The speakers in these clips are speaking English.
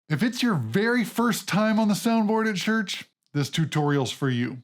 If it's your very first time on the soundboard at church, this tutorial's for you.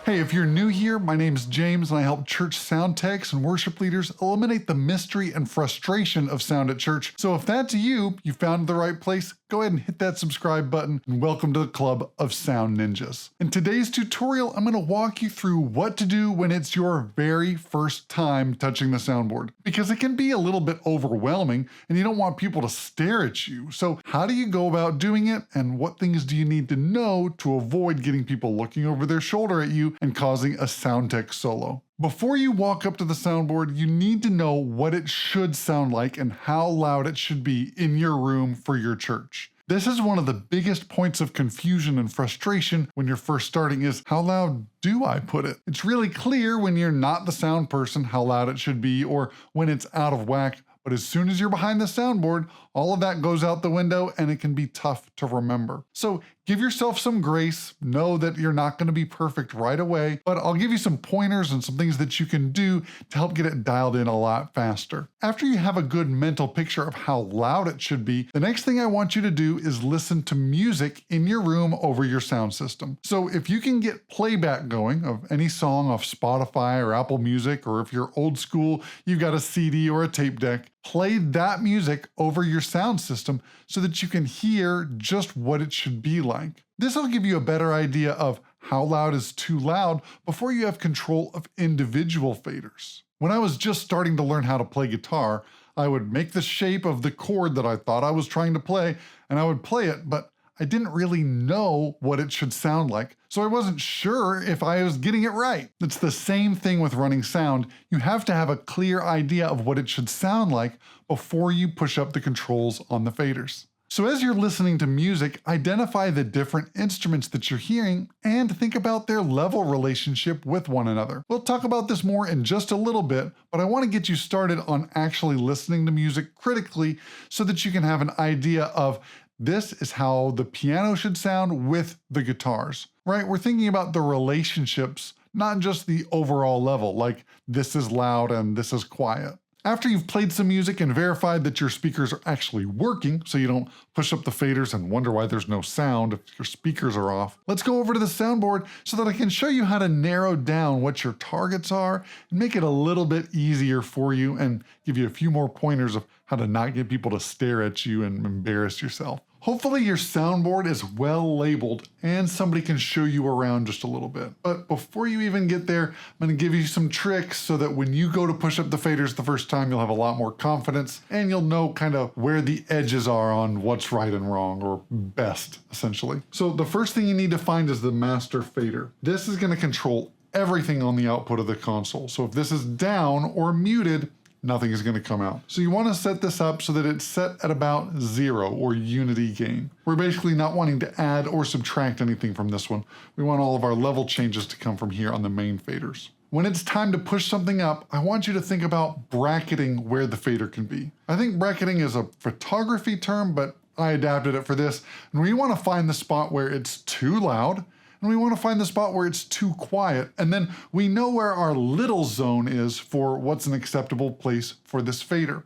Hey, if you're new here, my name's James and I help church sound techs and worship leaders eliminate the mystery and frustration of sound at church. So if that's you found the right place. Go ahead and hit that subscribe button and welcome to the club of sound ninjas. In today's tutorial, I'm going to walk you through what to do when it's your very first time touching the soundboard, because it can be a little bit overwhelming and you don't want people to stare at you. So how do you go about doing it, and what things do you need to know to avoid getting people looking over their shoulder at you and causing a sound tech solo? Before you walk up to the soundboard, you need to know what it should sound like and how loud it should be in your room for your church. This is one of the biggest points of confusion and frustration when you're first starting is, how loud do I put it? It's really clear when you're not the sound person how loud it should be, or when it's out of whack. But as soon as you're behind the soundboard, all of that goes out the window and it can be tough to remember. So give yourself some grace. Know that you're not going to be perfect right away, but I'll give you some pointers and some things that you can do to help get it dialed in a lot faster. After you have a good mental picture of how loud it should be, the next thing I want you to do is listen to music in your room over your sound system. So if you can get playback going of any song off Spotify or Apple Music, or if you're old school, you've got a CD or a tape deck, play that music over your sound system so that you can hear just what it should be like. This will give you a better idea of how loud is too loud before you have control of individual faders. When I was just starting to learn how to play guitar, I would make the shape of the chord that I thought I was trying to play, and I would play it, but I didn't really know what it should sound like, so I wasn't sure if I was getting it right. It's the same thing with running sound. You have to have a clear idea of what it should sound like before you push up the controls on the faders. So as you're listening to music, identify the different instruments that you're hearing and think about their level relationship with one another. We'll talk about this more in just a little bit, but I want to get you started on actually listening to music critically so that you can have an idea of, this is how the piano should sound with the guitars, right? We're thinking about the relationships, not just the overall level, like this is loud and this is quiet. After you've played some music and verified that your speakers are actually working, so you don't push up the faders and wonder why there's no sound if your speakers are off, let's go over to the soundboard so that I can show you how to narrow down what your targets are and make it a little bit easier for you, and give you a few more pointers of how to not get people to stare at you and embarrass yourself. Hopefully your soundboard is well labeled and somebody can show you around just a little bit. But before you even get there, I'm going to give you some tricks so that when you go to push up the faders the first time, you'll have a lot more confidence and you'll know kind of where the edges are on what's right and wrong, or best, essentially. So the first thing you need to find is the master fader. This is going to control everything on the output of the console. So if this is down or muted, nothing is going to come out. So you want to set this up so that it's set at about 0 or unity gain. We're basically not wanting to add or subtract anything from this one. We want all of our level changes to come from here on the main faders. When it's time to push something up, I want you to think about bracketing where the fader can be. I think bracketing is a photography term, but I adapted it for this. And we want to find the spot where it's too loud, and we want to find the spot where it's too quiet, and then we know where our little zone is for what's an acceptable place for this fader.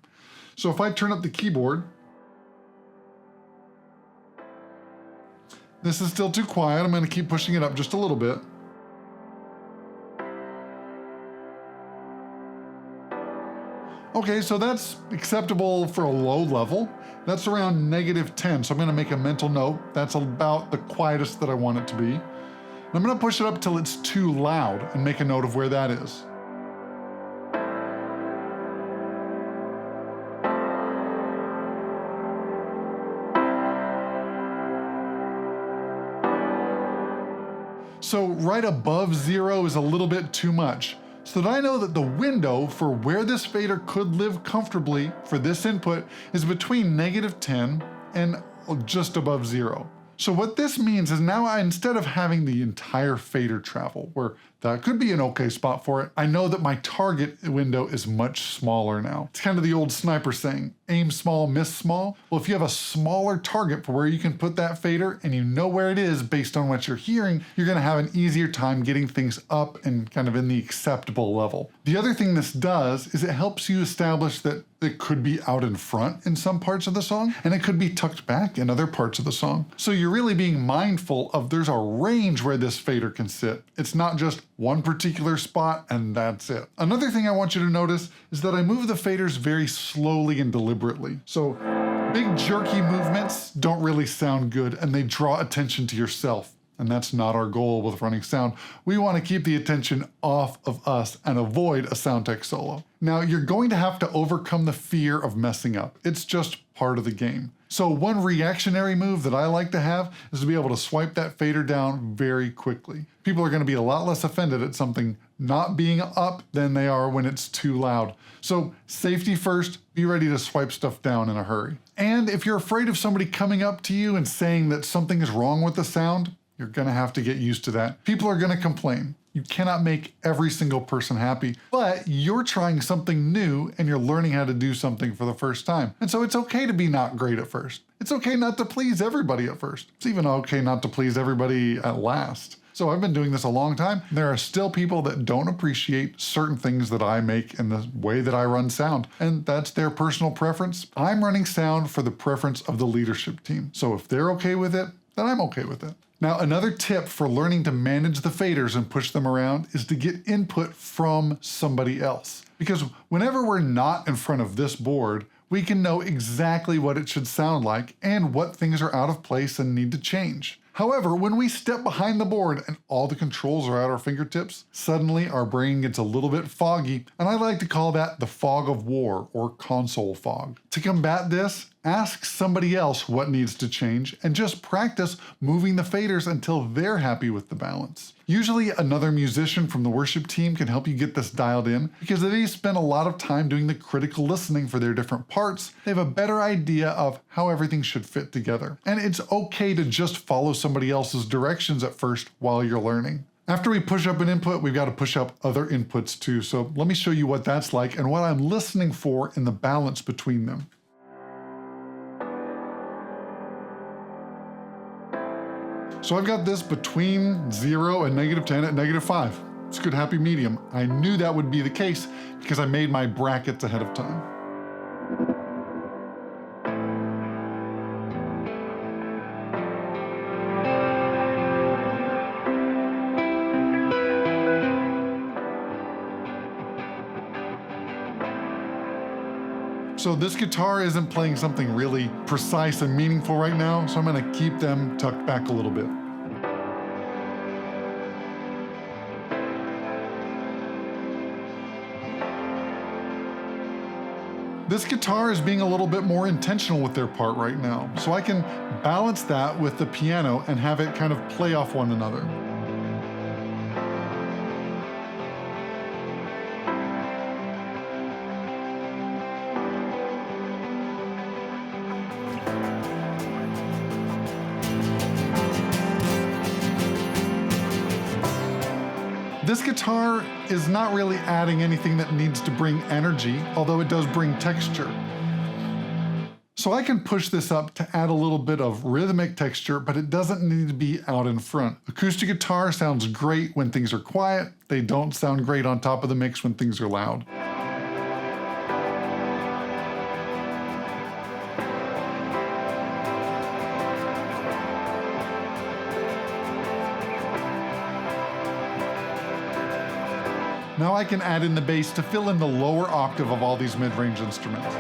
So if I turn up the keyboard, this is still too quiet. I'm going to keep pushing it up just a little bit. Okay, so that's acceptable for a low level. That's around -10, so I'm going to make a mental note. That's about the quietest that I want it to be. I'm going to push it up till it's too loud and make a note of where that is. So right above 0 is a little bit too much, so that I know that the window for where this fader could live comfortably for this input is between -10 and just above 0. So what this means is now instead of having the entire fader travel, where that could be an okay spot for it. I know that my target window is much smaller now. It's kind of the old sniper saying, aim small, miss small. Well, if you have a smaller target for where you can put that fader and you know where it is based on what you're hearing, you're gonna have an easier time getting things up and kind of in the acceptable level. The other thing this does is it helps you establish that it could be out in front in some parts of the song, and it could be tucked back in other parts of the song. So you're really being mindful of there's a range where this fader can sit. It's not just one particular spot and that's it. Another thing I want you to notice is that I move the faders very slowly and deliberately. So big jerky movements don't really sound good and they draw attention to yourself. And that's not our goal with running sound. We want to keep the attention off of us and avoid a sound tech solo. Now, you're going to have to overcome the fear of messing up. It's just part of the game. So one reactionary move that I like to have is to be able to swipe that fader down very quickly. People are going to be a lot less offended at something not being up than they are when it's too loud. So safety first, be ready to swipe stuff down in a hurry. And if you're afraid of somebody coming up to you and saying that something is wrong with the sound, you're gonna have to get used to that. People are gonna complain. You cannot make every single person happy, but you're trying something new and you're learning how to do something for the first time. And so it's okay to be not great at first. It's okay not to please everybody at first. It's even okay not to please everybody at last. So I've been doing this a long time. There are still people that don't appreciate certain things that I make in the way that I run sound, and that's their personal preference. I'm running sound for the preference of the leadership team. So if they're okay with it, then I'm okay with it. Now, another tip for learning to manage the faders and push them around is to get input from somebody else. Because whenever we're not in front of this board, we can know exactly what it should sound like and what things are out of place and need to change. However, when we step behind the board and all the controls are at our fingertips, suddenly our brain gets a little bit foggy, and I like to call that the fog of war or console fog. To combat this, ask somebody else what needs to change and just practice moving the faders until they're happy with the balance. Usually another musician from the worship team can help you get this dialed in because they spend a lot of time doing the critical listening for their different parts. They have a better idea of how everything should fit together. And it's okay to just follow somebody else's directions at first while you're learning. After we push up an input, we've got to push up other inputs too. So let me show you what that's like and what I'm listening for in the balance between them. So I've got this between 0 and -10 at -5. It's a good happy medium. I knew that would be the case because I made my brackets ahead of time. So this guitar isn't playing something really precise and meaningful right now, so I'm gonna keep them tucked back a little bit. This guitar is being a little bit more intentional with their part right now, so I can balance that with the piano and have it kind of play off one another. This guitar is not really adding anything that needs to bring energy, although it does bring texture. So I can push this up to add a little bit of rhythmic texture, but it doesn't need to be out in front. Acoustic guitar sounds great when things are quiet. They don't sound great on top of the mix when things are loud. Now I can add in the bass to fill in the lower octave of all these mid-range instruments.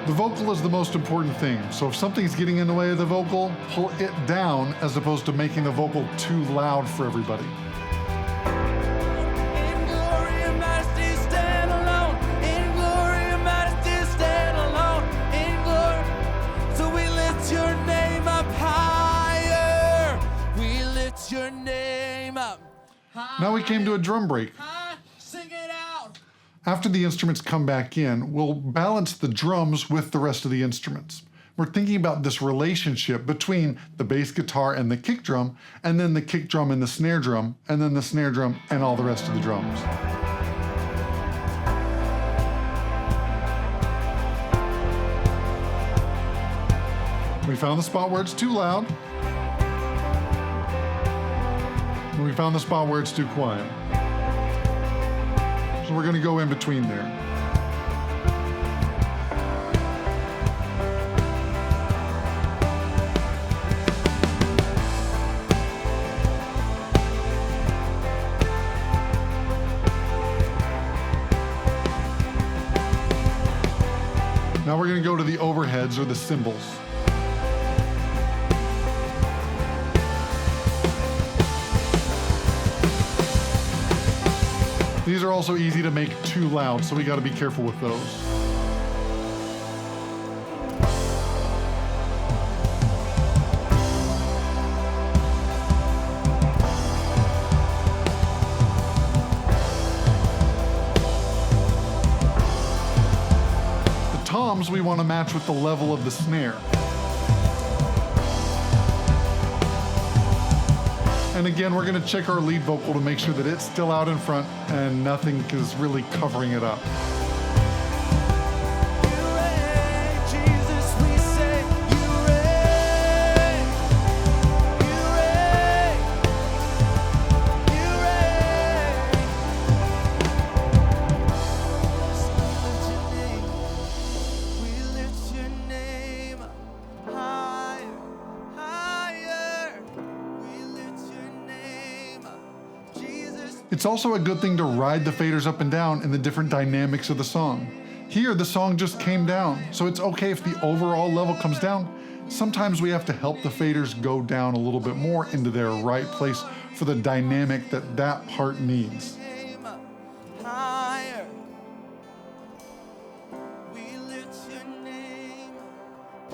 The vocal is the most important thing, so if something's getting in the way of the vocal, pull it down as opposed to making the vocal too loud for everybody. In glory and majesty stand alone. In glory and majesty stand alone. In glory. So we lift your name up higher. We lift your name up higher. Now we came to a drum break. Sing it out. After the instruments come back in, we'll balance the drums with the rest of the instruments. We're thinking about this relationship between the bass guitar and the kick drum, and then the kick drum and the snare drum, and then the snare drum and all the rest of the drums. We found the spot where it's too loud. And we found the spot where it's too quiet. So we're going to go in between there. Now we're going to go to the overheads or the cymbals. These are also easy to make too loud, so we got to be careful with those. The toms we want to match with the level of the snare. And again, we're going to check our lead vocal to make sure that it's still out in front and nothing is really covering it up. You reign, Jesus, we say, you reign. You reign. You reign. We lift your name higher, higher. We lift your name up, Jesus. It's also a good thing to ride the faders up and down in the different dynamics of the song. Here, the song just came down, so it's okay if the overall level comes down. Sometimes we have to help the faders go down a little bit more into their right place for the dynamic that that part needs. Name up higher. We lift your name,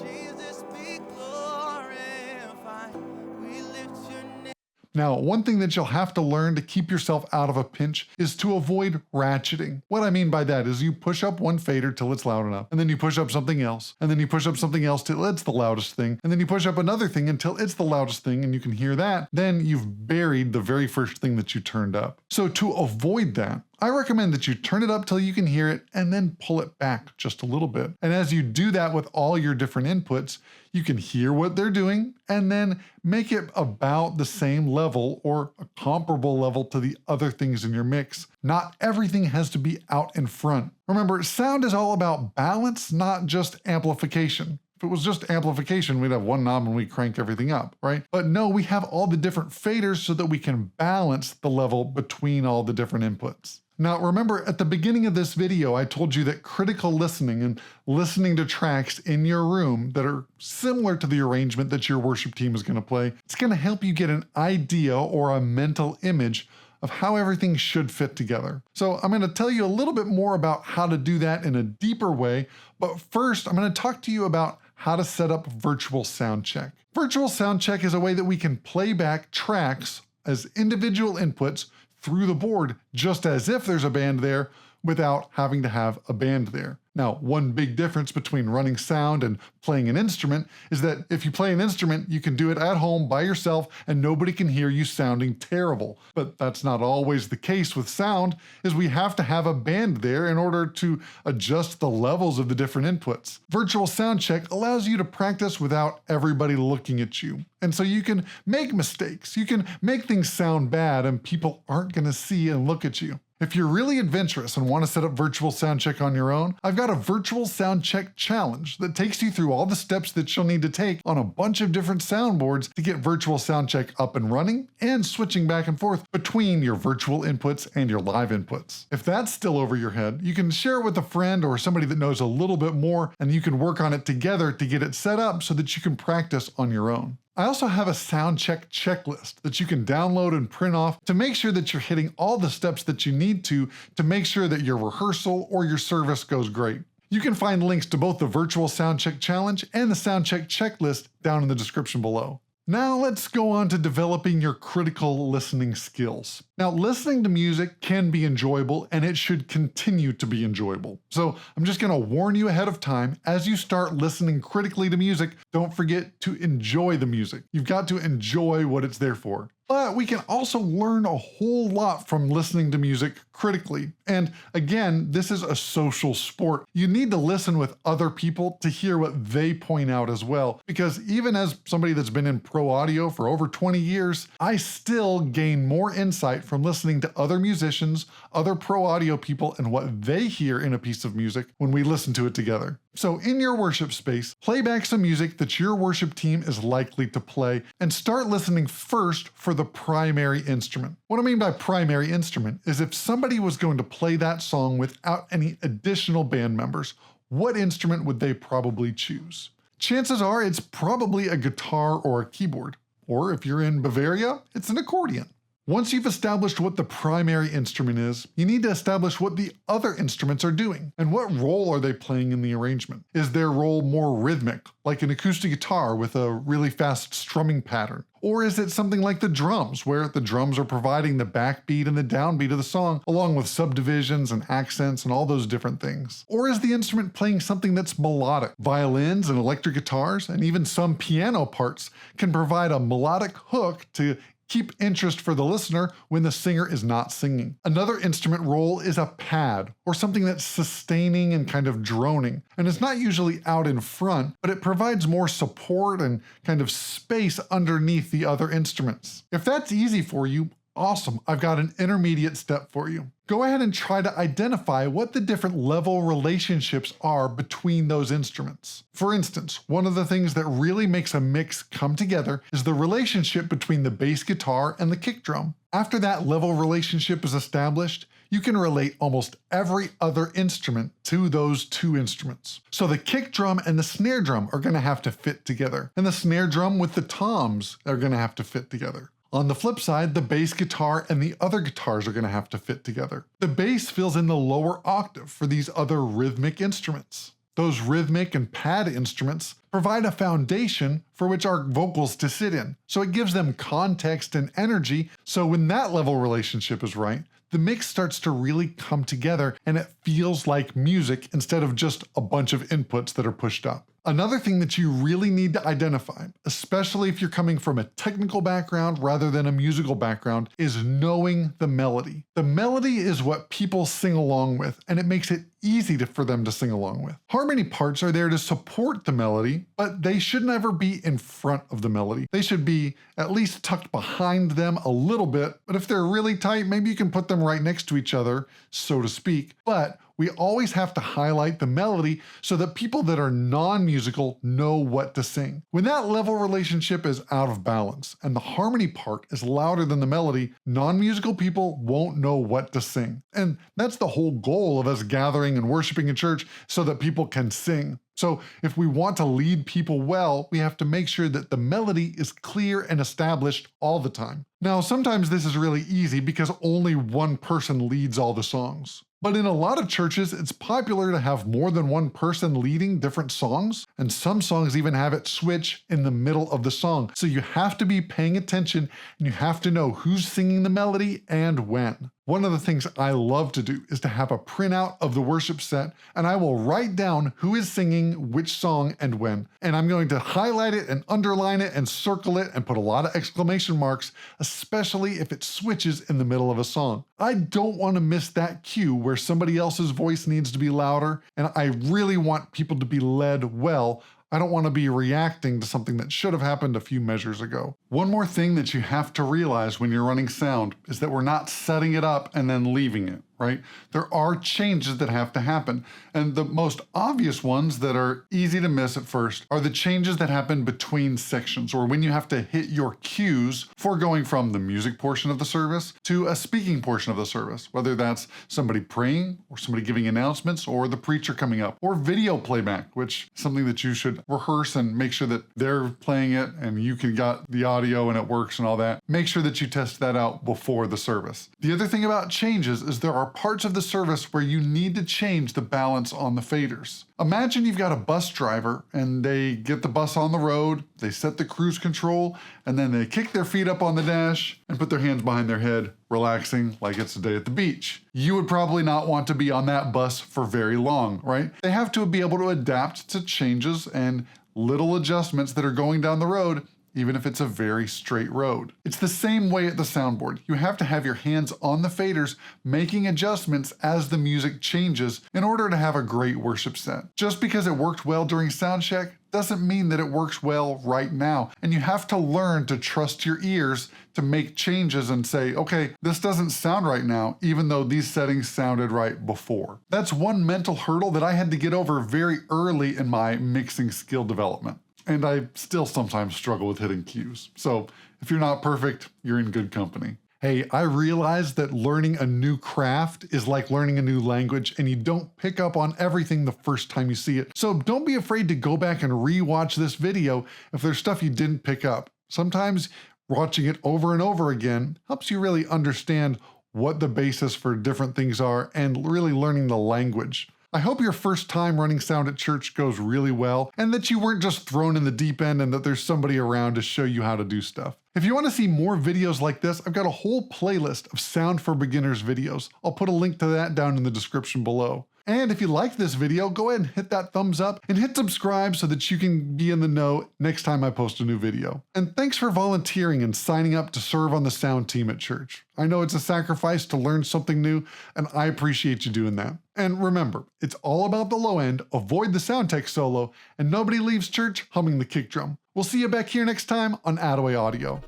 Jesus, be glorified. We lift your name. Now, one thing that you'll have to learn to keep yourself out of a pinch is to avoid ratcheting. What I mean by that is you push up one fader till it's loud enough, and then you push up something else, and then you push up something else till it's the loudest thing, and then you push up another thing until it's the loudest thing and you can hear that. Then you've buried the very first thing that you turned up. So to avoid that, I recommend that you turn it up till you can hear it and then pull it back just a little bit. And as you do that with all your different inputs, you can hear what they're doing and then make it about the same level or a comparable level to the other things in your mix. Not everything has to be out in front. Remember, sound is all about balance, not just amplification. If it was just amplification, we'd have one knob and we'd crank everything up, right? But no, we have all the different faders so that we can balance the level between all the different inputs. Now, remember at the beginning of this video, I told you that critical listening and listening to tracks in your room that are similar to the arrangement that your worship team is going to play, it's going to help you get an idea or a mental image of how everything should fit together. So I'm going to tell you a little bit more about how to do that in a deeper way, but first I'm going to talk to you about how to set up virtual sound check. Virtual sound check is a way that we can play back tracks as individual inputs through the board, just as if there's a band there without having to have a band there. Now, one big difference between running sound and playing an instrument is that if you play an instrument, you can do it at home by yourself and nobody can hear you sounding terrible. But that's not always the case with sound, is we have to have a band there in order to adjust the levels of the different inputs. Virtual sound check allows you to practice without everybody looking at you. And so you can make mistakes. You can make things sound bad and people aren't going to see and look at you. If you're really adventurous and want to set up virtual sound check on your own, I've got a virtual sound check challenge that takes you through all the steps that you'll need to take on a bunch of different soundboards to get virtual sound check up and running and switching back and forth between your virtual inputs and your live inputs. If that's still over your head, you can share it with a friend or somebody that knows a little bit more, and you can work on it together to get it set up so that you can practice on your own. I also have a sound check checklist that you can download and print off to make sure that you're hitting all the steps that you need to make sure that your rehearsal or your service goes great. You can find links to both the virtual sound check challenge and the sound check checklist down in the description below. Now let's go on to developing your critical listening skills. Now, listening to music can be enjoyable, and it should continue to be enjoyable. So I'm just gonna warn you ahead of time, as you start listening critically to music, don't forget to enjoy the music. You've got to enjoy what it's there for. But we can also learn a whole lot from listening to music critically. And again, this is a social sport. You need to listen with other people to hear what they point out as well. Because even as somebody that's been in pro audio for over 20 years, I still gain more insight from listening to other musicians, other pro audio people, and what they hear in a piece of music when we listen to it together. So in your worship space, play back some music that your worship team is likely to play and start listening first for the primary instrument. What I mean by primary instrument is if somebody was going to play that song without any additional band members, what instrument would they probably choose? Chances are it's probably a guitar or a keyboard. Or if you're in Bavaria, it's an accordion. Once you've established what the primary instrument is, you need to establish what the other instruments are doing and what role are they playing in the arrangement. Is their role more rhythmic, like an acoustic guitar with a really fast strumming pattern? Or is it something like the drums, where the drums are providing the backbeat and the downbeat of the song, along with subdivisions and accents and all those different things? Or is the instrument playing something that's melodic? Violins and electric guitars, and even some piano parts, can provide a melodic hook to keep interest for the listener when the singer is not singing. Another instrument role is a pad, or something that's sustaining and kind of droning. And it's not usually out in front, but it provides more support and kind of space underneath the other instruments. If that's easy for you, awesome, I've got an intermediate step for you. Go ahead and try to identify what the different level relationships are between those instruments. For instance, one of the things that really makes a mix come together is the relationship between the bass guitar and the kick drum. After that level relationship is established, you can relate almost every other instrument to those two instruments. So the kick drum and the snare drum are going to have to fit together, and the snare drum with the toms are going to have to fit together. On the flip side, the bass guitar and the other guitars are going to have to fit together. The bass fills in the lower octave for these other rhythmic instruments. Those rhythmic and pad instruments provide a foundation for which our vocals to sit in, so it gives them context and energy, so when that level relationship is right, the mix starts to really come together and it feels like music instead of just a bunch of inputs that are pushed up. Another thing that you really need to identify, especially if you're coming from a technical background rather than a musical background, is knowing the melody. The melody is what people sing along with, and it makes it easy for them to sing along with. Harmony parts are there to support the melody, but they should never be in front of the melody. They should be at least tucked behind them a little bit, but if they're really tight, maybe you can put them right next to each other, so to speak. But we always have to highlight the melody so that people that are non-musical know what to sing. When that level relationship is out of balance and the harmony part is louder than the melody, non-musical people won't know what to sing. And that's the whole goal of us gathering and worshiping in church, so that people can sing. So if we want to lead people well, we have to make sure that the melody is clear and established all the time. Now, sometimes this is really easy because only one person leads all the songs. But in a lot of churches, it's popular to have more than one person leading different songs, and some songs even have it switch in the middle of the song. So you have to be paying attention, and you have to know who's singing the melody and when. One of the things I love to do is to have a printout of the worship set, and I will write down who is singing which song and when. And I'm going to highlight it and underline it and circle it and put a lot of exclamation marks, especially if it switches in the middle of a song. I don't want to miss that cue where somebody else's voice needs to be louder, and I really want people to be led well. I don't want to be reacting to something that should have happened a few measures ago. One more thing that you have to realize when you're running sound is that we're not setting it up and then leaving it. right? There are changes that have to happen. And the most obvious ones that are easy to miss at first are the changes that happen between sections, or when you have to hit your cues for going from the music portion of the service to a speaking portion of the service, whether that's somebody praying or somebody giving announcements or the preacher coming up, or video playback, which is something that you should rehearse and make sure that they're playing it and you can got the audio and it works and all that. Make sure that you test that out before the service. The other thing about changes is there are parts of the service where you need to change the balance on the faders. Imagine you've got a bus driver and they get the bus on the road, they set the cruise control, and then they kick their feet up on the dash and put their hands behind their head, relaxing like it's a day at the beach. You would probably not want to be on that bus for very long, right? They have to be able to adapt to changes and little adjustments that are going down the road, even if it's a very straight road. It's the same way at the soundboard. You have to have your hands on the faders, making adjustments as the music changes in order to have a great worship set. Just because it worked well during sound check doesn't mean that it works well right now. And you have to learn to trust your ears to make changes and say, okay, this doesn't sound right now, even though these settings sounded right before. That's one mental hurdle that I had to get over very early in my mixing skill development. And I still sometimes struggle with hitting cues. So if you're not perfect, you're in good company. Hey, I realize that learning a new craft is like learning a new language, and you don't pick up on everything the first time you see it. So don't be afraid to go back and re-watch this video if there's stuff you didn't pick up. Sometimes watching it over and over again helps you really understand what the basis for different things are and really learning the language. I hope your first time running sound at church goes really well and that you weren't just thrown in the deep end and that there's somebody around to show you how to do stuff. If you want to see more videos like this, I've got a whole playlist of Sound for Beginners videos. I'll put a link to that down in the description below. And if you liked this video, go ahead and hit that thumbs up and hit subscribe so that you can be in the know next time I post a new video. And thanks for volunteering and signing up to serve on the sound team at church. I know it's a sacrifice to learn something new, and I appreciate you doing that. And remember, it's all about the low end, avoid the sound tech solo, and nobody leaves church humming the kick drum. We'll see you back here next time on Attaway Audio.